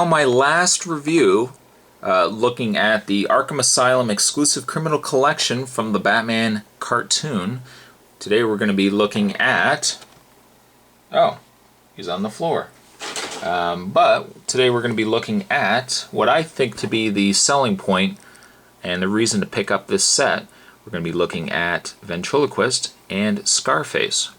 my last review, looking at the Arkham Asylum exclusive criminal collection from the Batman cartoon. Today we're going to be looking at... Oh, he's on the floor. But today we're going to be looking at what I think to be the selling point and the reason to pick up this set. We're going to be looking at Ventriloquist and Scarface.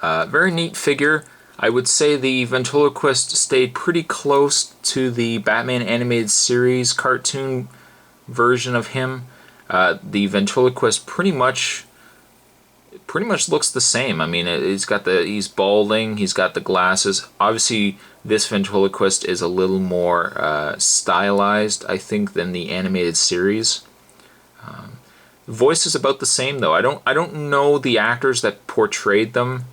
Very neat figure. I would say the Ventriloquist stayed pretty close to the Batman Animated Series cartoon version of him. The Ventriloquist pretty much looks the same. I mean, he's balding, he's got the glasses. Obviously, this Ventriloquist is a little more stylized, I think, than the animated series. The voice is about the same, though. I don't know the actors that portrayed them.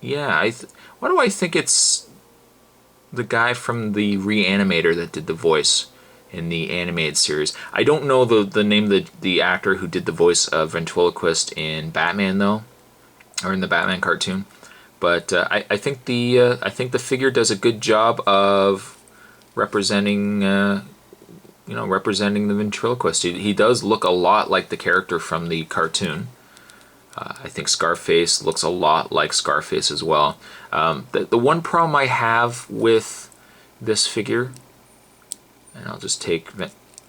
Yeah, why do I think it's the guy from the Reanimator that did the voice in the animated series? I don't know the name of the actor who did the voice of Ventriloquist in Batman, though, or in the Batman cartoon. But I think the figure does a good job of representing representing the Ventriloquist. He does look a lot like the character from the cartoon. I think Scarface looks a lot like Scarface as well. The one problem I have with this figure, and I'll just take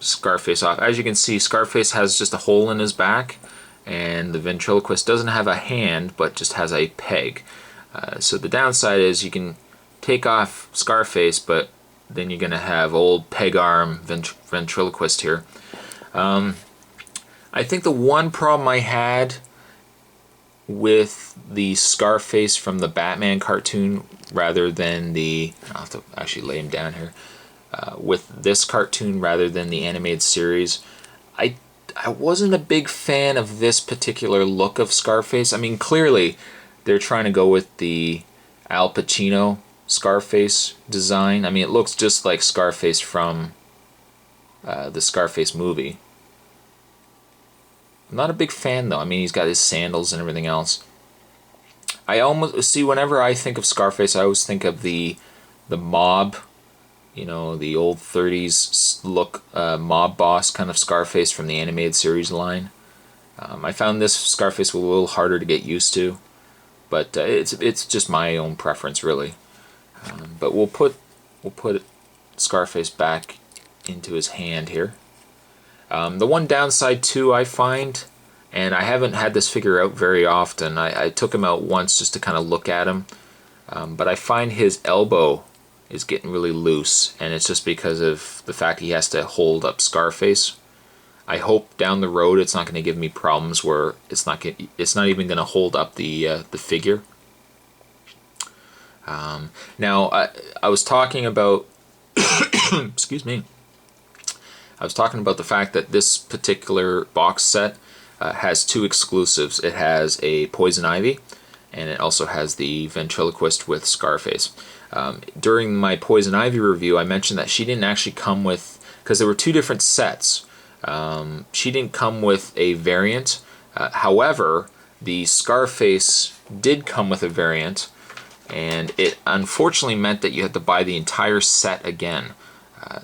Scarface off. As you can see, Scarface has just a hole in his back, and the Ventriloquist doesn't have a hand, but just has a peg. So the downside is you can take off Scarface, but then you're going to have old peg arm Ventriloquist here. I think the one problem I had with the Scarface from the Batman cartoon, rather than the... I'll have to actually lay him down here. With this cartoon rather than the animated series, I wasn't a big fan of this particular look of Scarface. I mean, clearly they're trying to go with the Al Pacino Scarface design. I mean, it looks just like Scarface from the Scarface movie. I'm not a big fan, though. I mean, he's got his sandals and everything else. I almost see, whenever I think of Scarface, I always think of the mob, you know, the old 30s look mob boss kind of Scarface from the animated series line. I found this Scarface a little harder to get used to, but it's just my own preference, really. But we'll put Scarface back into his hand here. The one downside too, I find, and I haven't had this figure out very often, I took him out once just to kind of look at him, but I find his elbow is getting really loose, and it's just because of the fact he has to hold up Scarface. I hope down the road it's not going to give me problems where it's not even going to hold up the figure. Now, I was talking about excuse me. I was talking about the fact that this particular box set has two exclusives. It has a Poison Ivy, and it also has the Ventriloquist with Scarface. During my Poison Ivy review, I mentioned that she didn't actually come with, because there were two different sets. She didn't come with a variant. However, the Scarface did come with a variant, and it unfortunately meant that you had to buy the entire set again.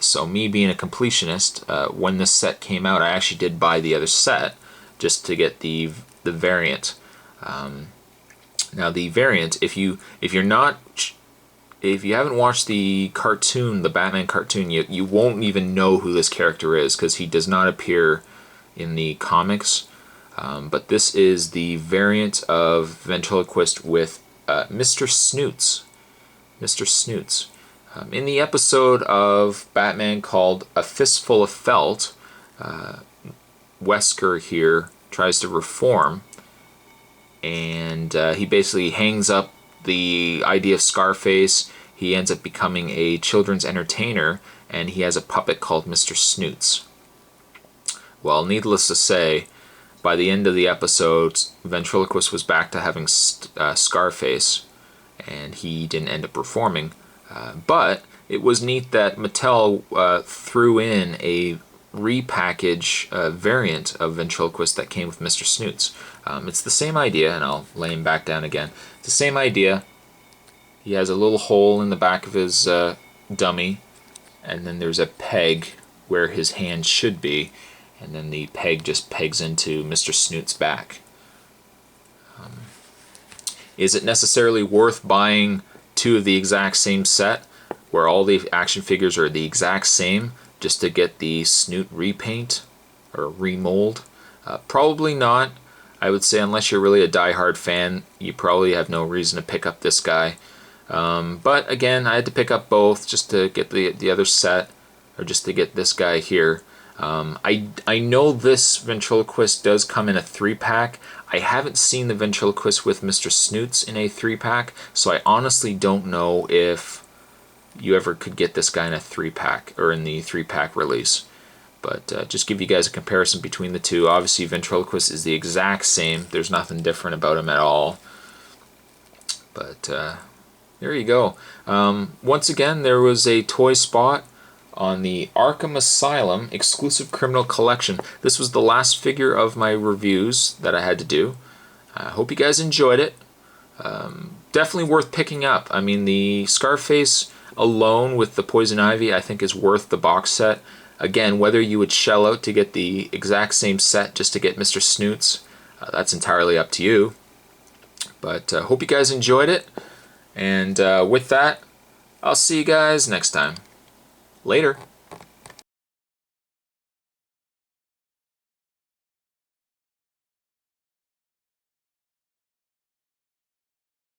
So me being a completionist, when this set came out, I actually did buy the other set just to get the variant. Now the variant, if you haven't watched the cartoon, the Batman cartoon, you won't even know who this character is, because he does not appear in the comics. But this is the variant of Ventriloquist with Mr. Snoots. Mr. Snoots. In the episode of Batman called A Fistful of Felt, Wesker here tries to reform, and he basically hangs up the idea of Scarface. He ends up becoming a children's entertainer, and he has a puppet called Mr. Snoots. Well, needless to say, by the end of the episode, Ventriloquist was back to having Scarface, and he didn't end up performing. But it was neat that Mattel threw in a repackage variant of Ventriloquist that came with Mr. Snoots. It's the same idea, and I'll lay him back down again. It's the same idea. He has a little hole in the back of his dummy, and then there's a peg where his hand should be, and then the peg just pegs into Mr. Snoot's back. Is it necessarily worth buying two of the exact same set, where all the action figures are the exact same, just to get the Snoot repaint or remold? Probably not. I would say unless you're really a die-hard fan, you probably have no reason to pick up this guy. But again, I had to pick up both just to get the other set, or just to get this guy here. I know this Ventriloquist does come in a 3-pack. I haven't seen the Ventriloquist with Mr. Snoots in a 3-pack, so I honestly don't know if you ever could get this guy in a 3-pack or in the 3-pack release. But just give you guys a comparison between the two. Obviously, Ventriloquist is the exact same. There's nothing different about him at all. But there you go. Once again, there was a toy spot on the Arkham Asylum exclusive criminal collection. This was the last figure of my reviews that I had to do. I hope you guys enjoyed it. Definitely worth picking up. I mean, the Scarface alone with the Poison Ivy I think is worth the box set. Again, whether you would shell out to get the exact same set just to get Mr. Snoots, that's entirely up to you. But hope you guys enjoyed it. And with that, I'll see you guys next time. Later.